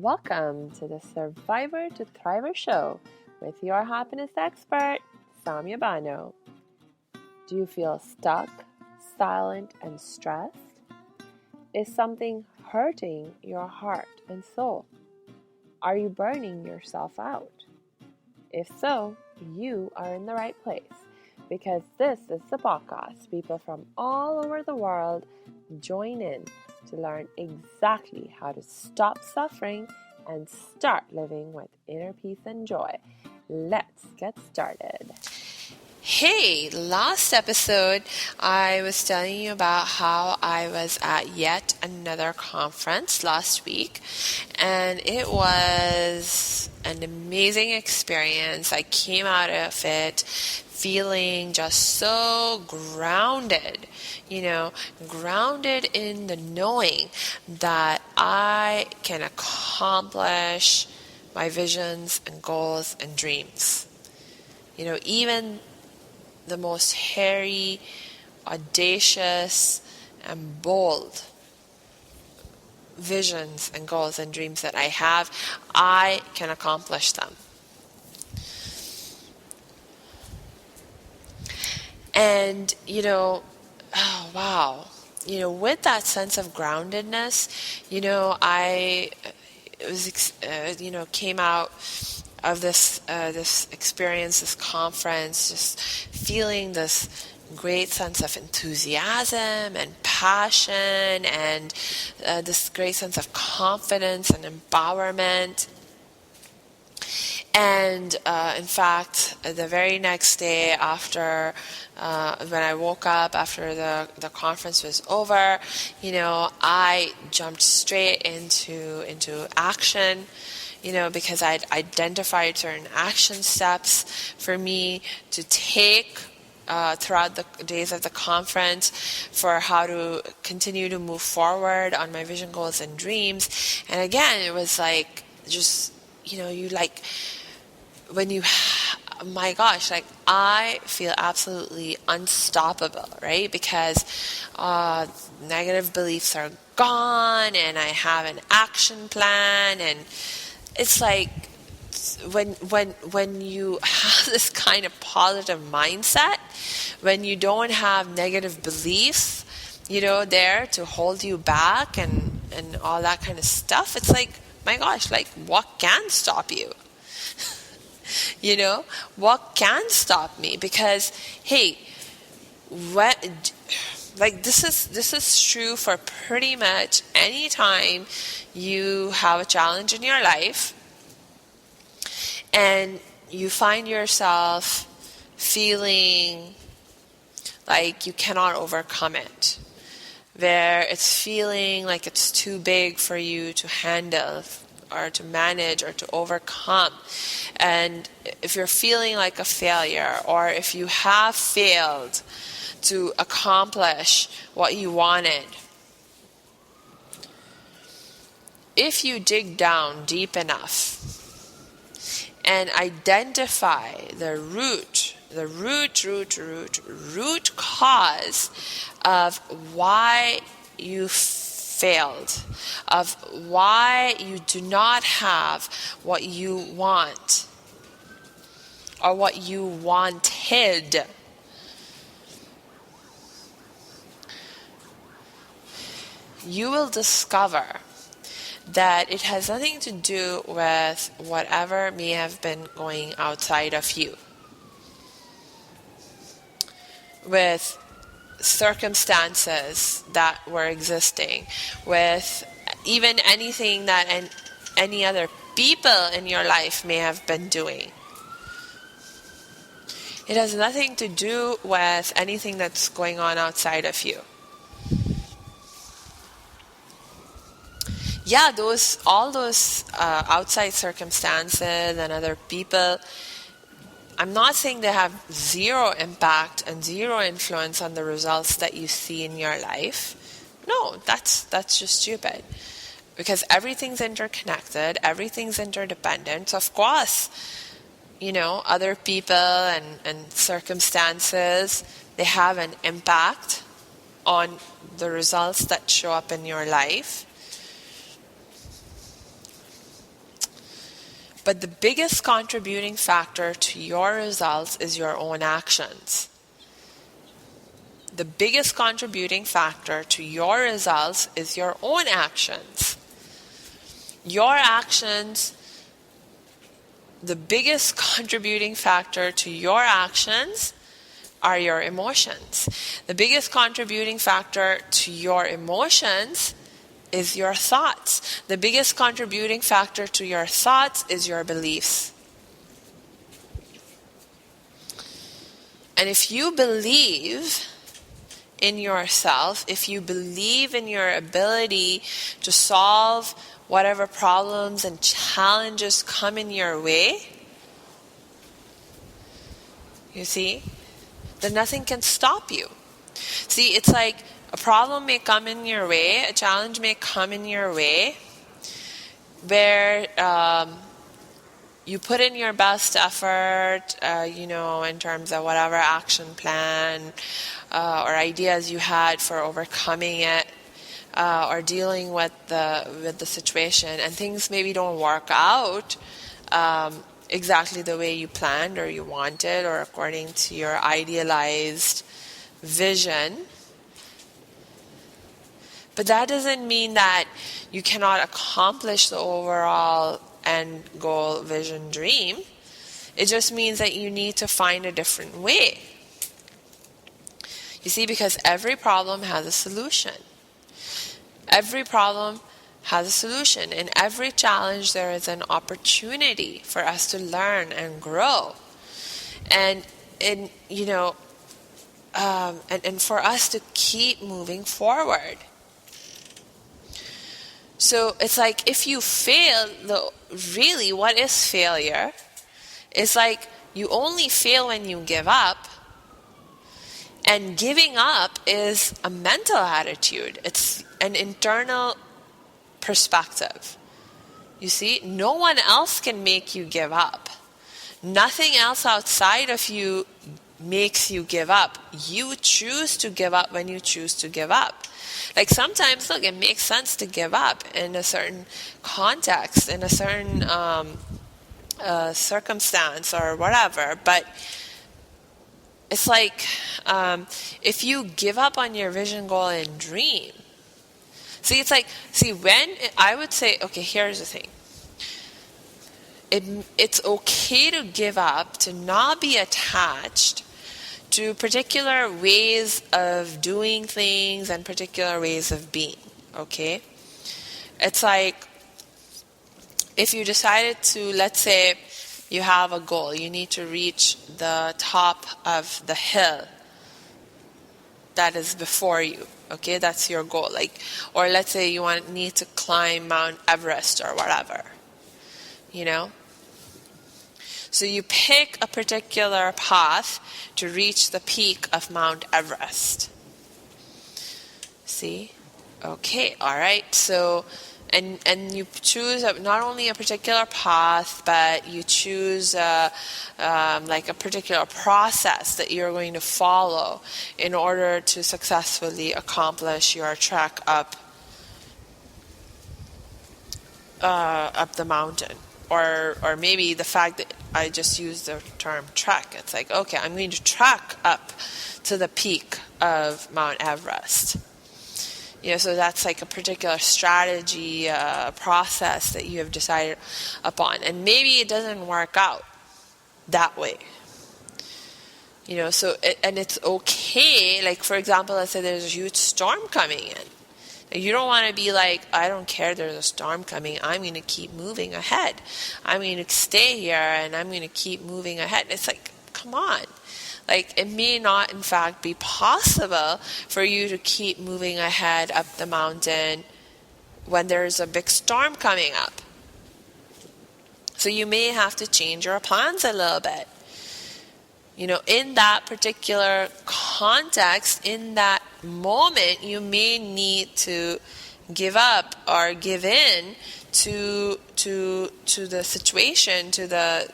Welcome to the Survivor to Thriver show with your happiness expert, Samia Bano. Do you feel stuck, silent, and stressed? Is something hurting your heart and soul? Are you burning yourself out? If so, you are in the right place because this is the podcast people from all over the world join in to learn exactly how to stop suffering and start living with inner peace and joy. Let's get started. Hey, last episode I was telling you about how I was at yet another conference last week, and it was an amazing experience. I came out of it feeling just so grounded, grounded in the knowing that I can accomplish my visions and goals and dreams. Even the most hairy, audacious, and bold visions and goals and dreams that I have, I can accomplish them. And, oh, wow. With that sense of groundedness, I came out of this experience, this conference, just feeling this great sense of enthusiasm and passion and this great sense of confidence and empowerment. And in fact, the very next day after, when I woke up after the conference was over, I jumped straight into action. Because I'd identified certain action steps for me to take throughout the days of the conference for how to continue to move forward on my vision, goals, and dreams. And again, it was like, just, my gosh, I feel absolutely unstoppable, right? Because negative beliefs are gone and I have an action plan, and it's like when you have this kind of positive mindset, when you don't have negative beliefs, there to hold you back and all that kind of stuff, it's like, my gosh, what can stop you? What can stop me? Because, hey, this is true for pretty much any time you have a challenge in your life and you find yourself feeling like you cannot overcome it, where it's feeling like it's too big for you to handle or to manage or to overcome. And if you're feeling like a failure, or if you have failed to accomplish what you wanted, if you dig down deep enough and identify the root cause of why you failed, of why you do not have what you want or what you wanted, you will discover that it has nothing to do with whatever may have been going outside of you, with circumstances that were existing, with even anything that any other people in your life may have been doing. It has nothing to do with anything that's going on outside of you. Yeah, all those outside circumstances and other people, I'm not saying they have zero impact and zero influence on the results that you see in your life. No, that's just stupid. Because everything's interconnected, everything's interdependent. So of course, other people and circumstances, they have an impact on the results that show up in your life. But the biggest contributing factor to your results is your own actions. The biggest contributing factor to your results is your own actions. Your actions, the biggest contributing factor to your actions are your emotions. The biggest contributing factor to your emotions is your thoughts. The biggest contributing factor to your thoughts is your beliefs. And if you believe in yourself, if you believe in your ability to solve whatever problems and challenges come in your way, you see, then nothing can stop you. See, it's like a problem may come in your way, a challenge may come in your way, where you put in your best effort, in terms of whatever action plan or ideas you had for overcoming it, or dealing with the situation, and things maybe don't work out exactly the way you planned or you wanted, or according to your idealized vision. But that doesn't mean that you cannot accomplish the overall end goal, vision, dream. It just means that you need to find a different way. You see, because every problem has a solution. Every problem has a solution. In every challenge, there is an opportunity for us to learn and grow. And for us to keep moving forward. So it's like if you fail, really what is failure? It's like you only fail when you give up. And giving up is a mental attitude. It's an internal perspective. You see, no one else can make you give up. Nothing else outside of you makes you give up. You choose to give up when you choose to give up. Like sometimes, look, it makes sense to give up in a certain context, in a certain circumstance or whatever, but it's like if you give up on your vision, goal, and dream. When I would say, okay, here's the thing. It's okay to give up, to not be attached to particular ways of doing things and particular ways of being, okay? It's like if you decided to, let's say, you have a goal. You need to reach the top of the hill that is before you. Okay, that's your goal. Or let's say you need to climb Mount Everest or whatever. So you pick a particular path to reach the peak of Mount Everest. See? Okay, all right. So and you choose not only a particular path, but you choose a particular process that you're going to follow in order to successfully accomplish your trek up the mountain. Or maybe the fact that I just used the term trek. It's like, okay, I'm going to trek up to the peak of Mount Everest. So that's like a particular strategy, process that you have decided upon. And maybe it doesn't work out that way. And it's okay. Like, for example, let's say there's a huge storm coming in. You don't want to be like, I don't care, there's a storm coming. I'm going to keep moving ahead. I'm going to stay here and I'm going to keep moving ahead. It's like, come on. Like, it may not, in fact, be possible for you to keep moving ahead up the mountain when there's a big storm coming up. So you may have to change your plans a little bit. In that particular context, in that moment, you may need to give up or give in to the situation, to the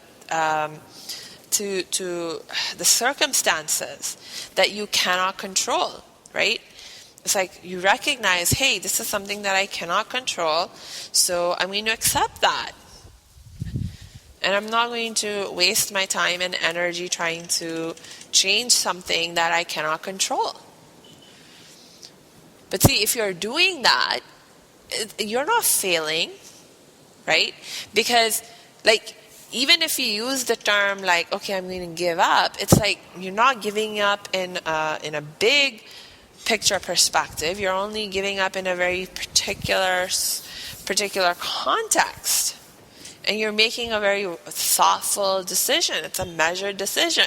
circumstances that you cannot control, right? It's like you recognize, hey, this is something that I cannot control, so I'm going to accept that. And I'm not going to waste my time and energy trying to change something that I cannot control. But see, if you're doing that, you're not failing, right? Because, like, even if you use the term like, okay, I'm going to give up, it's like you're not giving up in a big picture perspective. You're only giving up in a very particular context. And you're making a very thoughtful decision. It's a measured decision.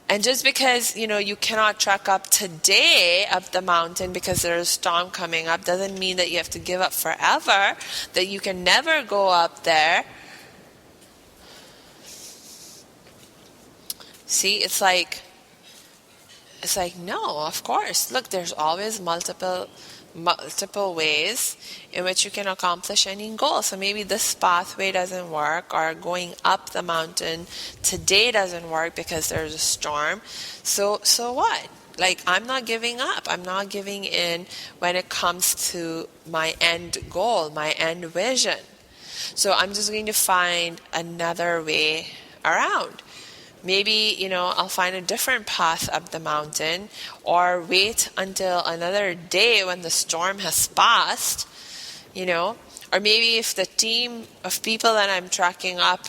And just because, you cannot trek up today up the mountain because there's a storm coming up doesn't mean that you have to give up forever, that you can never go up there. See, it's like, no, of course. Look, there's always multiple ways in which you can accomplish any goal. So maybe this pathway doesn't work, or going up the mountain today doesn't work because there's a storm. So what? Like, I'm not giving up. I'm not giving in when it comes to my end goal, my end vision. So I'm just going to find another way around. Maybe, I'll find a different path up the mountain, or wait until another day when the storm has passed, or maybe if the team of people that I'm trekking up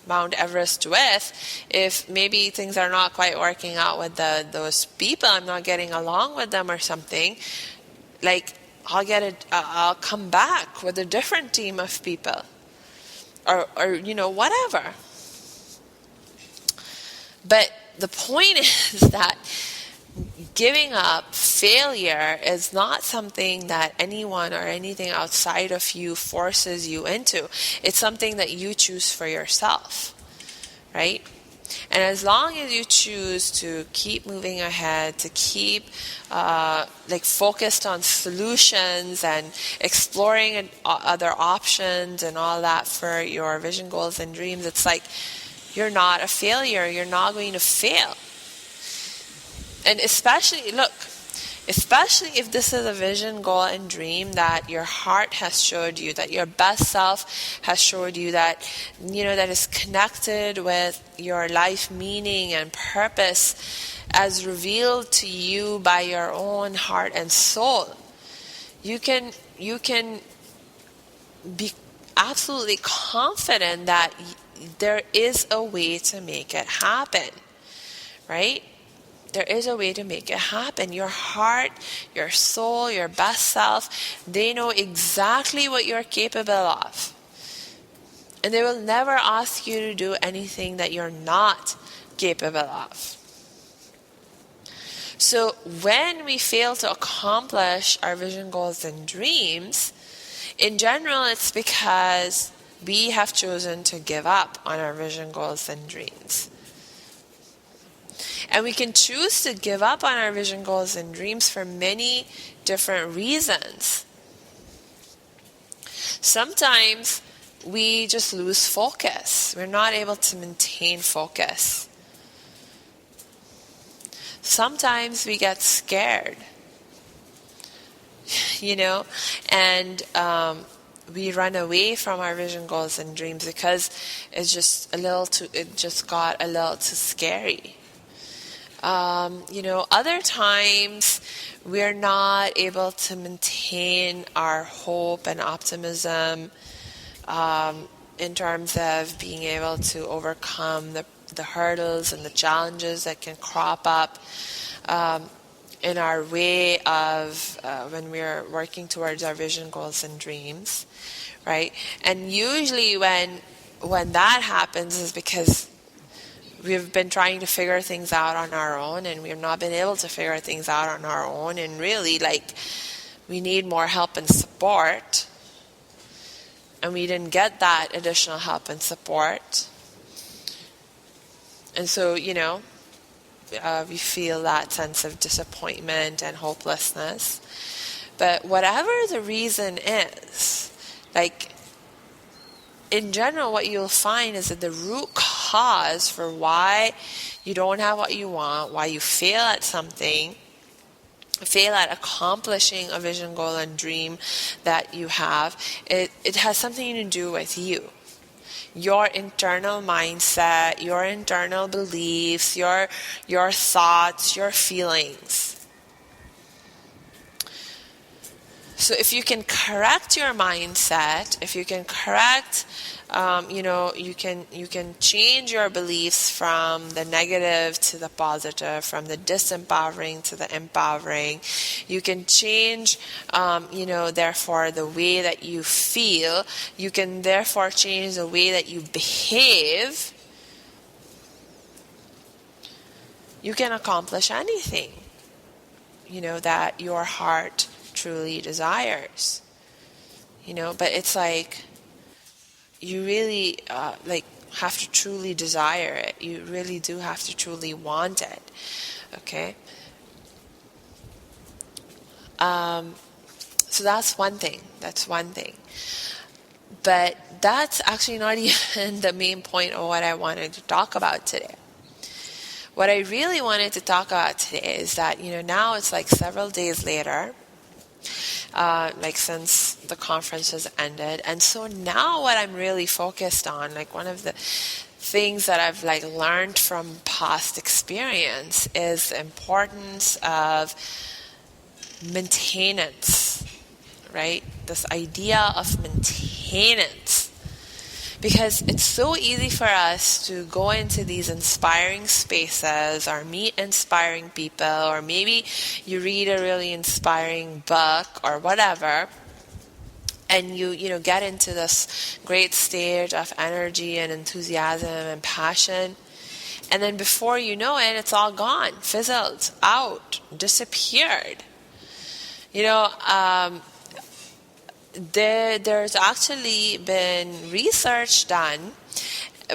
Mount Everest with, if maybe things are not quite working out with those people, I'm not getting along with them or something, like I'll come back with a different team of people, or whatever. But the point is that giving up, failure, is not something that anyone or anything outside of you forces you into. It's something that you choose for yourself, right? And as long as you choose to keep moving ahead, to keep focused on solutions and exploring other options and all that for your vision, goals, and dreams, it's like, you're not a failure. You're not going to fail. And especially if this is a vision, goal, and dream that your heart has showed you, that your best self has showed you, that that is connected with your life meaning and purpose as revealed to you by your own heart and soul, you can be absolutely confident that there is a way to make it happen, right? There is a way to make it happen. Your heart, your soul, your best self, they know exactly what you're capable of. And they will never ask you to do anything that you're not capable of. So when we fail to accomplish our vision, goals, and dreams, in general, it's because we have chosen to give up on our vision, goals, and dreams. And we can choose to give up on our vision, goals, and dreams for many different reasons. Sometimes we just lose focus. We're not able to maintain focus. Sometimes we get scared, and we run away from our vision, goals, and dreams because it just got a little too scary. Other times we're not able to maintain our hope and optimism in terms of being able to overcome the hurdles and the challenges that can crop up in our way of when we're working towards our vision, goals, and dreams, right? And usually when that happens is because we've been trying to figure things out on our own, and we've not been able to figure things out on our own, and really, we need more help and support, and we didn't get that additional help and support. And so, we feel that sense of disappointment and hopelessness. But whatever the reason is, in general, what you'll find is that the root cause for why you don't have what you want, why you fail at something, fail at accomplishing a vision, goal, and dream that you have, it has something to do with you. your internal mindset, your internal beliefs, your thoughts, your feelings. So if you can correct your mindset, if you can correct, you can change your beliefs from the negative to the positive, from the disempowering to the empowering. You can change, therefore, the way that you feel. You can therefore change the way that you behave. You can accomplish anything, that your heart truly desires, but it's like you really have to truly desire it. You really do have to truly want it. Okay. So that's one thing. But that's actually not even the main point of what I wanted to talk about today. What I really wanted to talk about today is that, now it's like several days later, since the conference has ended. And so now what I'm really focused on, one of the things that I've learned from past experience is the importance of maintenance, right? This idea of maintenance. Because it's so easy for us to go into these inspiring spaces or meet inspiring people, or maybe you read a really inspiring book or whatever, and you get into this great state of energy and enthusiasm and passion, and then before you know it, it's all gone, fizzled out, disappeared. There's actually been research done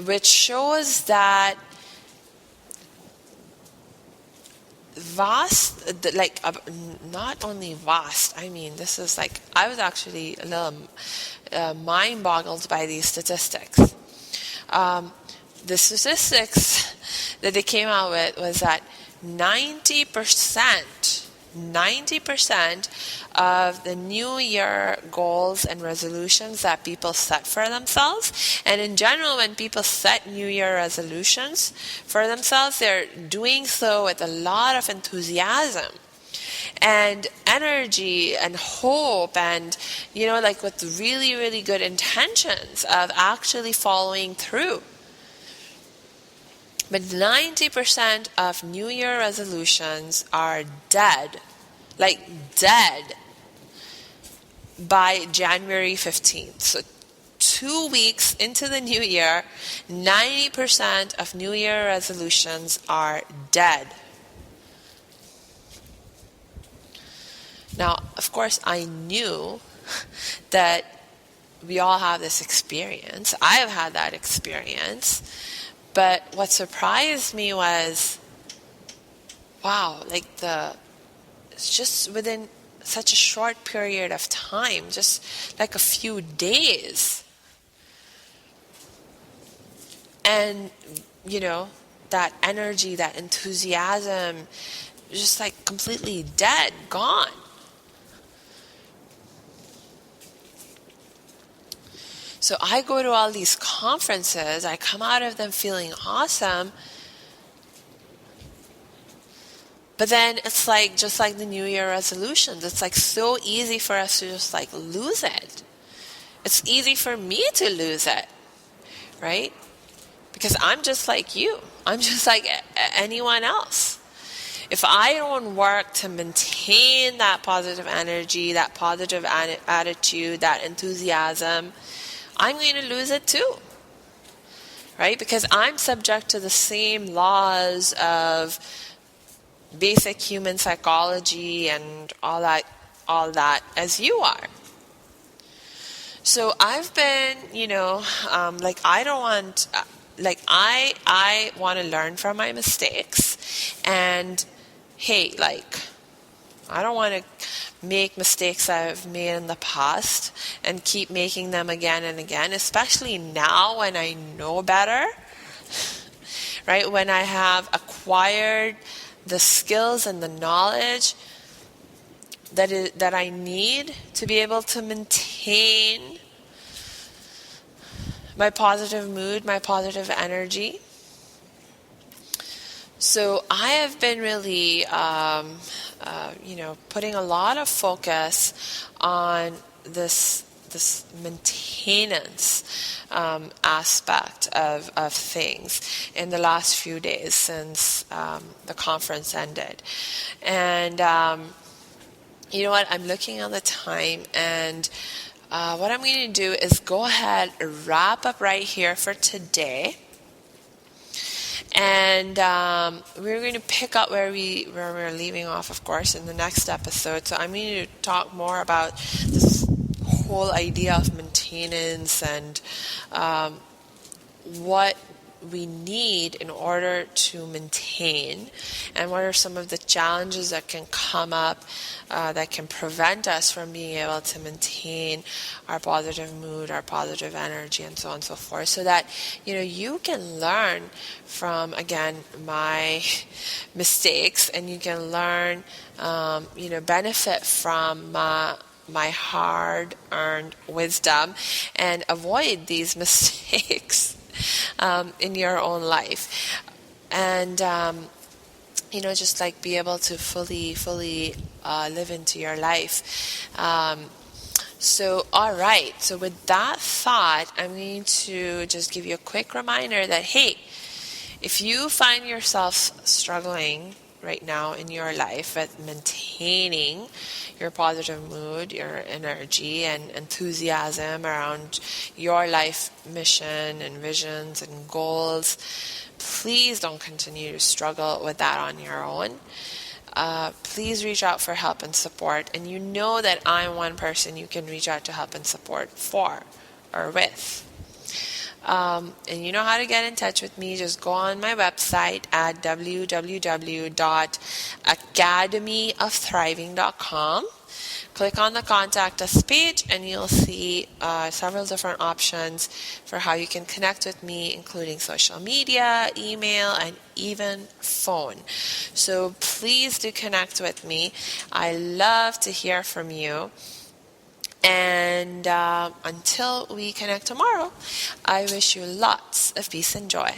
which shows that not only vast, this is I was actually a little mind boggled by these statistics. The statistics that they came out with was that 90% of the New Year goals and resolutions that people set for themselves, and in general, when people set New Year resolutions for themselves, they're doing so with a lot of enthusiasm and energy and hope, and with really, really good intentions of actually following through. But 90% of New Year resolutions are dead by January 15th. So 2 weeks into the new year, 90% of New Year resolutions are dead. Now, of course, I knew that we all have this experience. I have had that experience. But what surprised me was, wow, it's just within such a short period of time, just a few days. And, that energy, that enthusiasm, just completely dead, gone. So I go to all these conferences, I come out of them feeling awesome, but then it's just like the New Year resolutions. It's so easy for us to just lose it. It's easy for me to lose it, right? Because I'm just like you. I'm just like anyone else. If I don't work to maintain that positive energy, that positive attitude, that enthusiasm, I'm going to lose it too, right? Because I'm subject to the same laws of basic human psychology and all that as you are. So I've been, I don't want, I want to learn from my mistakes, and hey, I don't want to make mistakes I've made in the past and keep making them again and again, especially now when I know better, right? When I have acquired the skills and the knowledge that I need to be able to maintain my positive mood, my positive energy. So I have been really, putting a lot of focus on this maintenance aspect of things in the last few days since the conference ended. And you know what? I'm looking at the time, and what I'm going to do is go ahead, wrap up right here for today. And we're going to pick up where we're leaving off, of course, in the next episode. So I'm going to talk more about this whole idea of maintenance and what we need in order to maintain, and what are some of the challenges that can come up that can prevent us from being able to maintain our positive mood, our positive energy, and so on and so forth, so that you can learn from, again, my mistakes, and you can learn benefit from my hard-earned wisdom and avoid these mistakes in your own life. And just like be able to fully live into your life. So all right, so with that thought, I'm going to just give you a quick reminder that, hey, if you find yourself struggling right now in your life at maintaining your positive mood, your energy, and enthusiasm around your life mission and visions and goals, please don't continue to struggle with that on your own. Please reach out for help and support. And you know that I'm one person you can reach out to help and support for or with. And you know how to get in touch with me. Just go on my website at www.academyofthriving.com. Click on the Contact Us page, and you'll see several different options for how you can connect with me, including social media, email, and even phone. So please do connect with me. I love to hear from you. And until we connect tomorrow, I wish you lots of peace and joy.